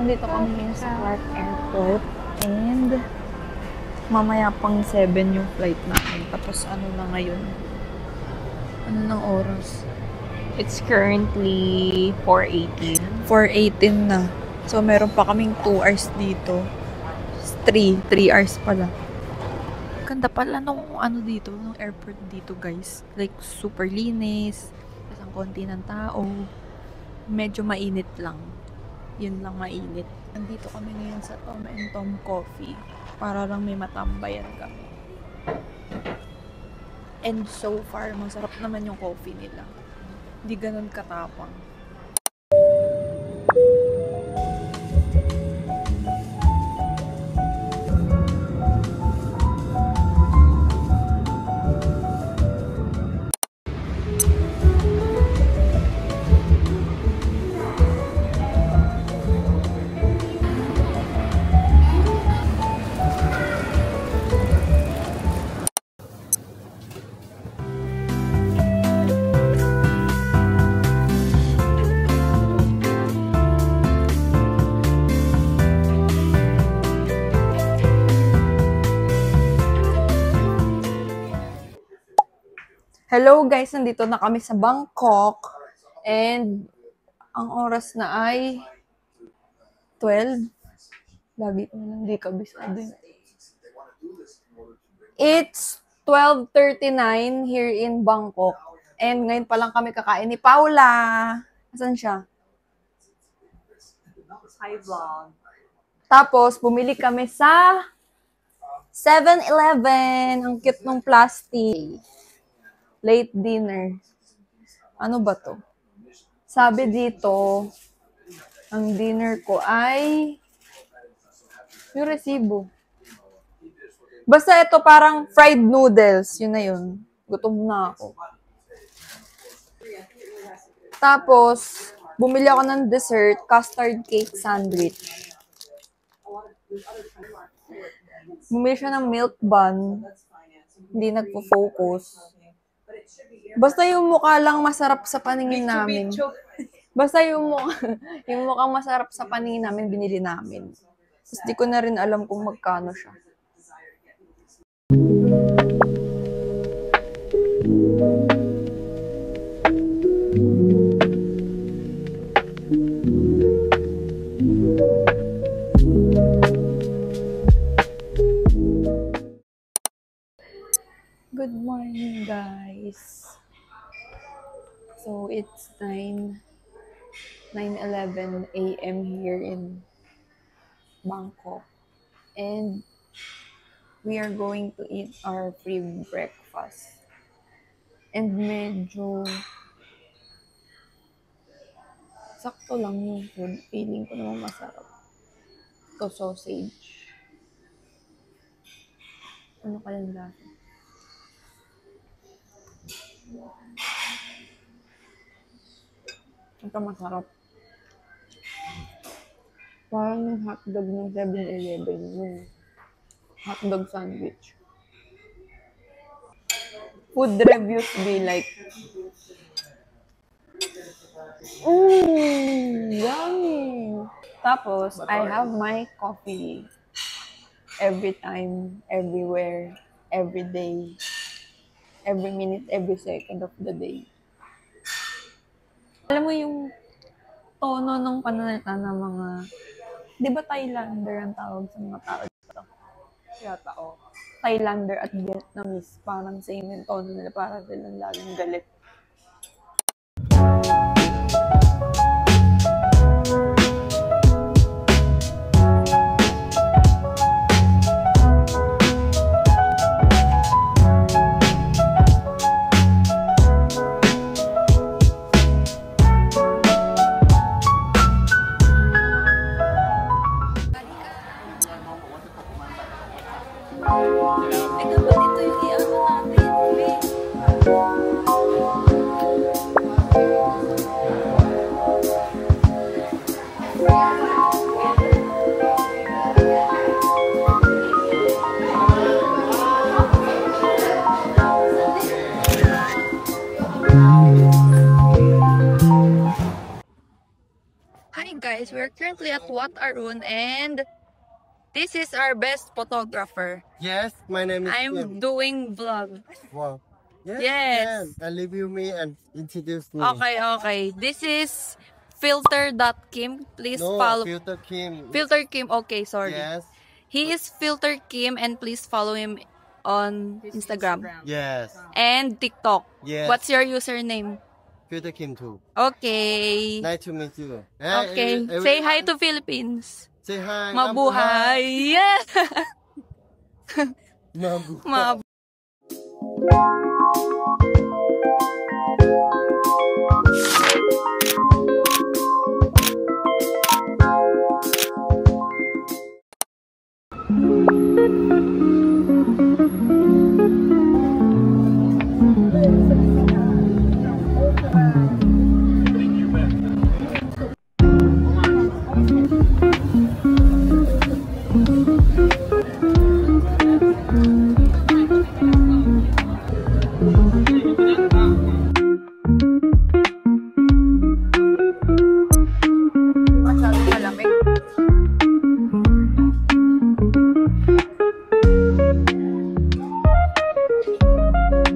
Nandito kami ngayon sa Clark Airport and mamaya pang 7 yung flight natin. Tapos ano na ngayon? Ano ng oras? It's currently 4:18. 4:18 na. So meron pa kaming 2 hours dito. 3 hours pala. Ganda pala nung ano dito, nung airport dito guys. Like super linis. Tapos ang konti ng tao. Medyo mainit lang. Yun lang mainit. Nandito kami ngayon sa Tom and Tom Coffee para lang may matambayan kami. And so far, masarap naman yung coffee nila. Hindi ganun katapang. Hello guys, nandito na kami sa Bangkok and ang oras na ay 12. Lagi ko hindi kabisado yun. It's 12:39 here in Bangkok and ngayon pa lang kami kakain ni Paula. Asan siya? Hi vlog. Tapos bumili kami sa 7-Eleven. Ang cute ng plastic. Late dinner. Ano ba to? Sabi dito, ang dinner ko ay yung resibo. Basta ito parang fried noodles. Yun na yun. Gutom na ako. Tapos, bumili ako ng dessert, custard cake sandwich. Bumili siya ng milk bun. Hindi nagpo-focus. Basta yung mukha lang masarap sa paningin namin. Basta yung mukhang masarap sa paningin namin, binili namin. Tapos di ko na rin alam kung magkano siya. Good morning, guys. So, it's 9:11 a.m. here in Bangkok. And we are going to eat our free breakfast. And medyo sakto lang yung food. Feeling ko naman masarap. Ito, sausage. Ano kayang lasa? Ito masarap. Parang yung hotdog ng 7-Eleven. Yung hotdog sandwich. Food reviews be like, yummy! Tapos, I have my coffee. Every time, everywhere, every day, every minute, every second of the day. Alam mo yung tono ng pananalita ng mga, di ba Thailander ang tawag sa mga tao dito? Yata, oh. Thailander at Vietnamese, parang same yung tono nila, parang silang laging galit. guys, we're currently at Wat Arun and this is our best photographer. Yes, my name is Kim. I'm doing vlog. Wow. Yes. Yes. And review me and introduce me. Okay. This is filter.kim. Please No, follow. Filter Kim. Filter Kim. Okay, sorry. Yes. He is Filter Kim and please follow him on Instagram. Yes. And TikTok. Yes. What's your username? Filter Kim too. Okay. Nice to meet you. Okay. Say hi to Philippines. Say hi. Mabuhay. Yeah. Mabuhay. Masyadong malamig.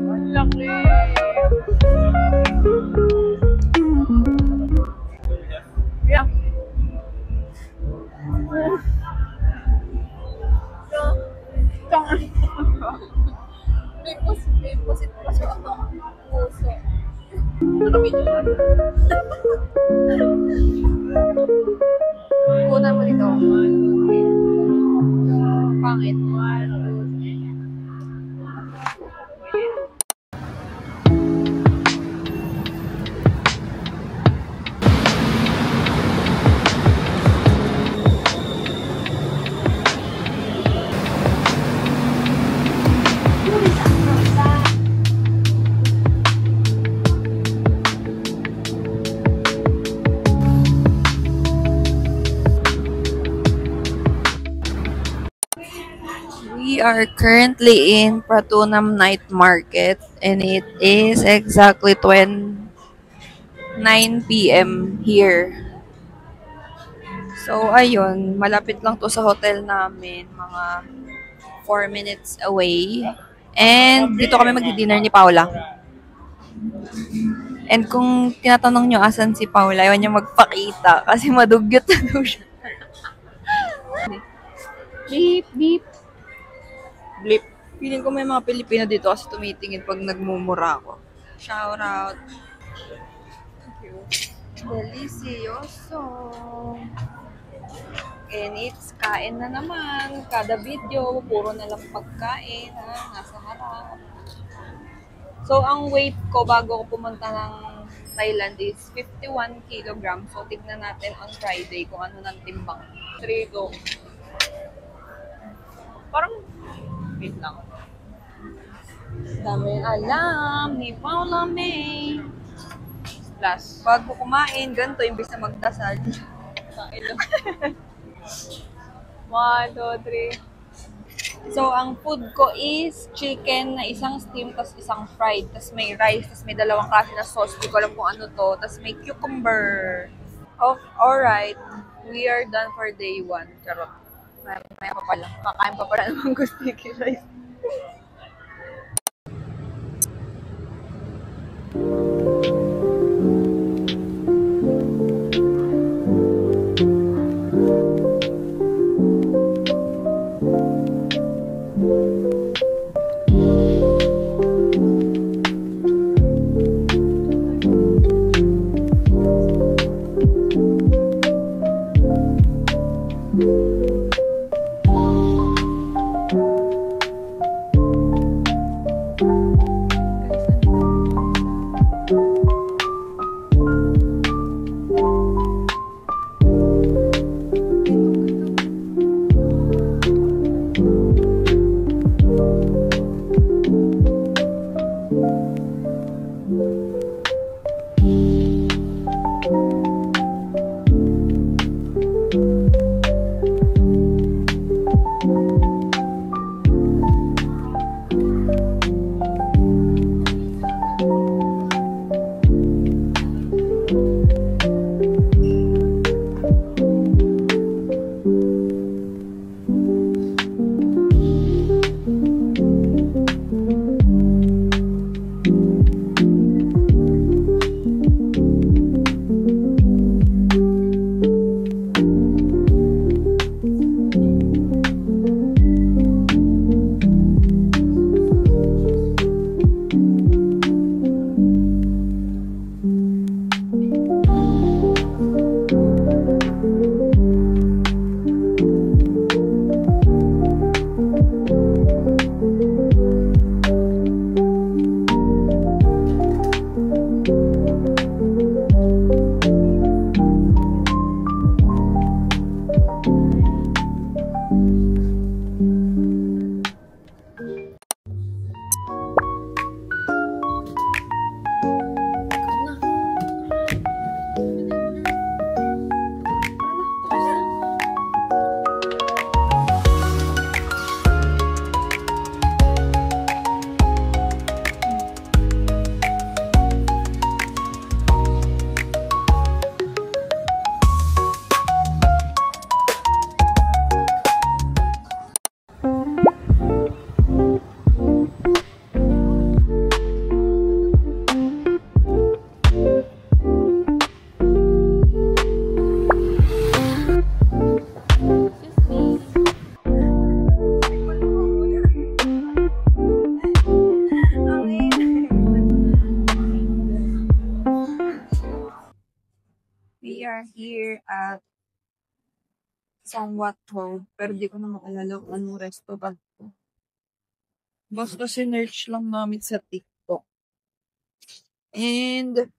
Ang laki. Yeah. May pusit pa siya ang puso. Kunan mo dito. Pangit. We are currently in Pratunam Night Market and it is exactly 9 p.m. here. So, ayun, malapit lang to sa hotel namin, mga 4 minutes away. And dito kami magdi-dinner ni Paula. And kung tinatanong nyo asan si Paula, ayaw niya magpakita kasi madugyot na daw siya. Beep, beep. Blip. Feeling ko may mga Pilipino dito kasi tumitingin pag nagmumura ako. Shout out. Thank you. Delicioso. And it's kain na naman. Kada video, puro na lang pagkain. Nasa harap. So, ang weight ko bago ko pumunta ng Thailand is 51 kilograms. So, tignan natin on Friday kung ano ng timbang. 3 go. Parang, wait lang. Dami alam ni Paula May. Plus, bago kumain, ganito, imbis na magdasal. Kain lang. 1, 2, 3. So, ang food ko is chicken na isang steam, tas isang fried, tas may rice, tas may dalawang klase na sauce. Di ko alam kung ano to. Tas may cucumber. Oh, alright. We are done for day 1. Charot. Maya pa pala. Kakain pa pala ng sticky rice. are here at somewhat 12, pero di ko na maalala kung anong restaurant to. Basta sinerch lang namin sa TikTok. And,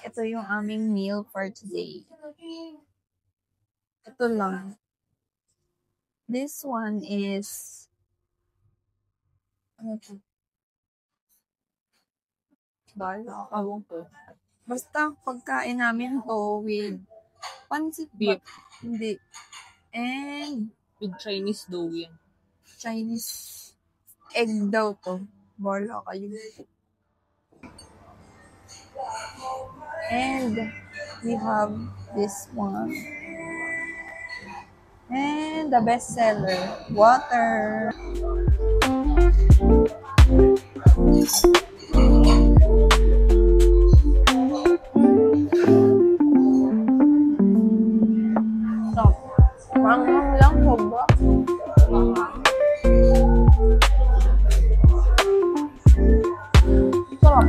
ito yung aming meal for today. Ito lang. This one is, ano to? Bala, awang ko. Basta pagkain namin to with pancit beef. Hindi. And With Chinese dough yan. Chinese egg daw to. Bala kayo. And we have this one. And the best seller, water. Stop. Manghang lang, sobra. Sarap.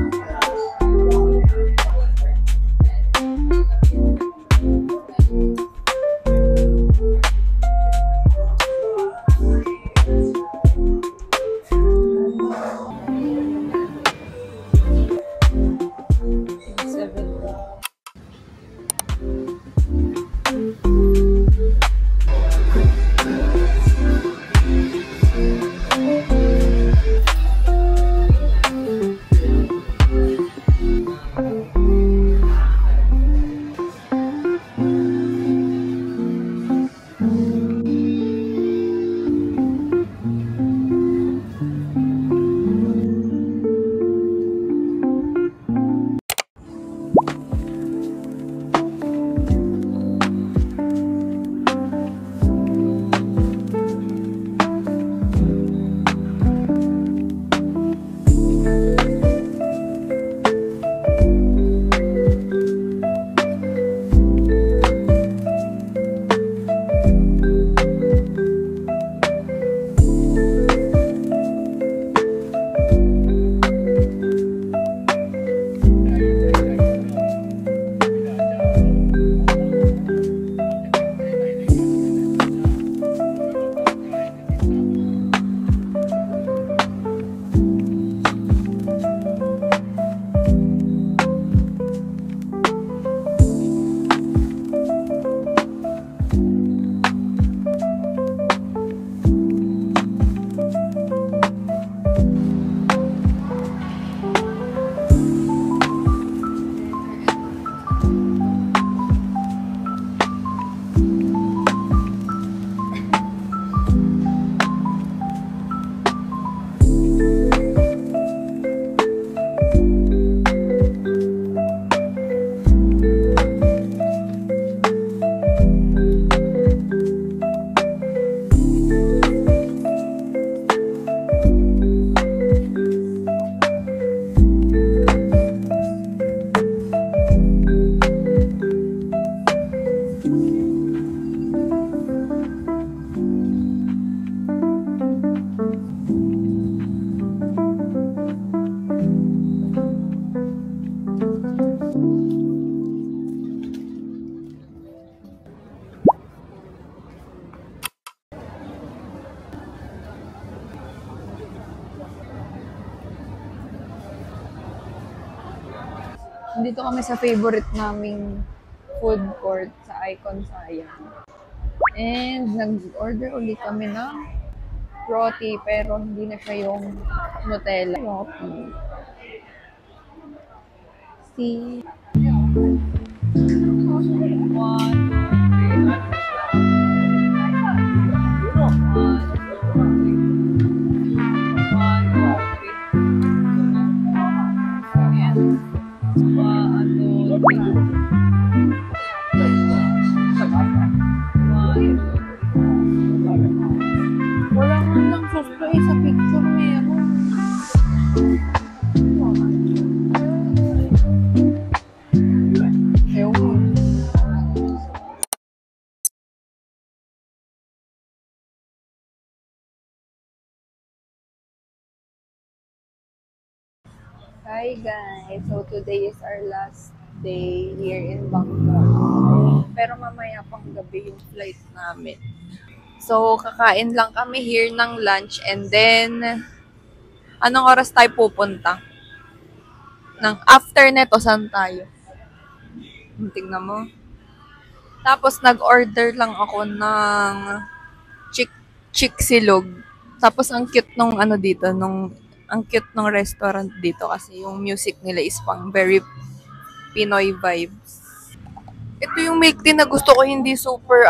Dito kami sa favorite naming food court sa Icon Sayang. And nag-order ulit kami ng roti, pero hindi na siya yung Nutella. Roti. See? Wala man lang suspay sa picture meron. Ewan. Hi guys, so today is our last day here in Bangkok. Pero mamaya pang gabi yung flight namin. So, kakain lang kami here ng lunch and then, anong oras tayo pupunta? After neto, saan tayo? Tingnan mo. Tapos, nag-order lang ako ng chick silog. Tapos, ang cute nung ano dito, ang cute nung restaurant dito kasi yung music nila is pang very Pinoy vibes. Ito yung milk tea na gusto ko, hindi super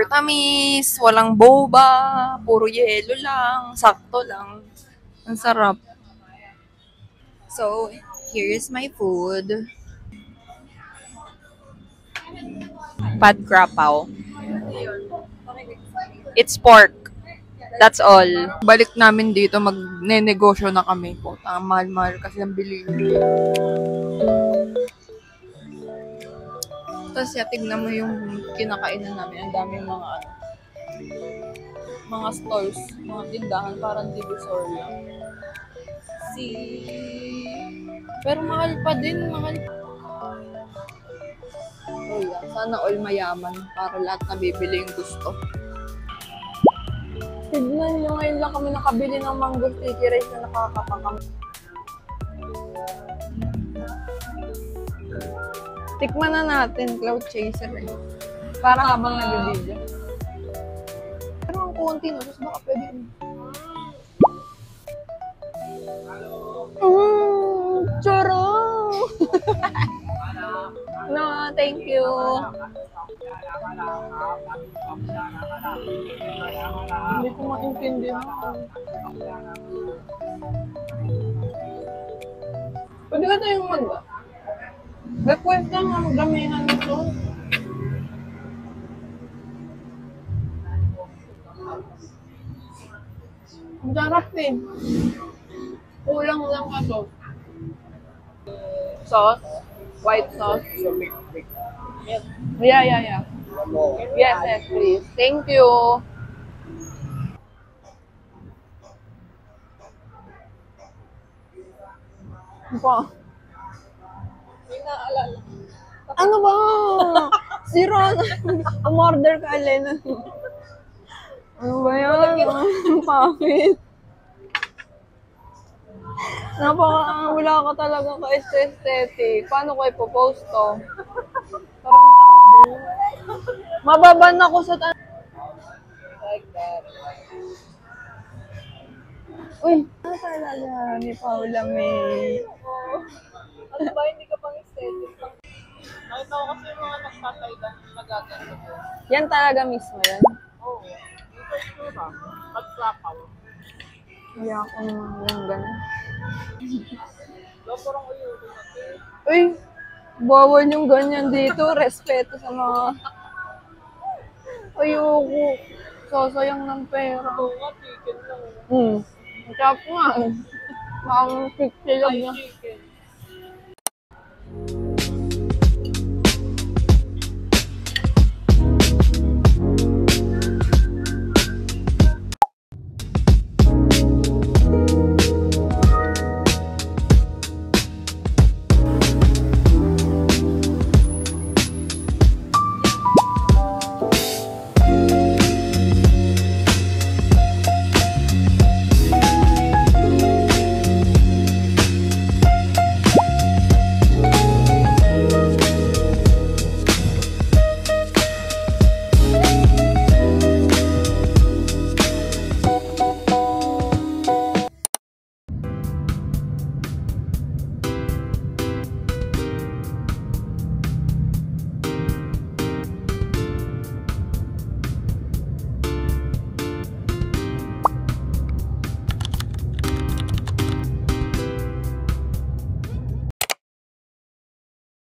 tamis, walang boba, puro yelo lang, sakto lang. Ang sarap. So, here is my food. Pad Krapaw. It's pork. That's all. Balik namin dito, magne-negosyo na kami. Puta, mahal-mahal kasi ang bilihin. Tapos tignan mo yung kinakainan namin. Ang daming mga stalls, mga tindahan, parang divisoria. Pero mahal pa din, mahal. Oh yeah, sana all mayaman para lahat nabibili yung gusto. Tignan nyo, ngayon lang kami nakabili ng mango sticky rice na nakakapakam. Tikman na natin, cloud chaser eh. Para habang nag-video. Pero ang konti no, tapos baka pwede. Choro! No, thank you. Hindi ko maintindihan. Pwede ka tayong request lang ang magdamihan nito. Ang sarap eh. Kulang lang ka sauce. Sauce? White sauce? Yeah. Yes, please. Thank you. Ano ba? Si Ron. Umorder ka, Alena. Ano ba yan? Bakit? Wala ka talaga ka-aesthetic. Paano ko ipopost to? Parang tabo. Mababan ako sa like that. Uy, ano talaga ni Paula May? Ano ba, hindi ka pang aesthetic? Nakita ko kasi yung mga nagtataydan nagaganda ko. Yan talaga mismo yan? Oo. Ito yung ba? Pag-slapaw. Hindi ako naman yung gano'n. Parang uyudo natin. Uy, bawal yung ganyan dito. Respeto sa mga... Ayoko. Sasayang ng pera. Oo nga, chicken lang. Chop nga. Makang 50 lang niya. Chicken.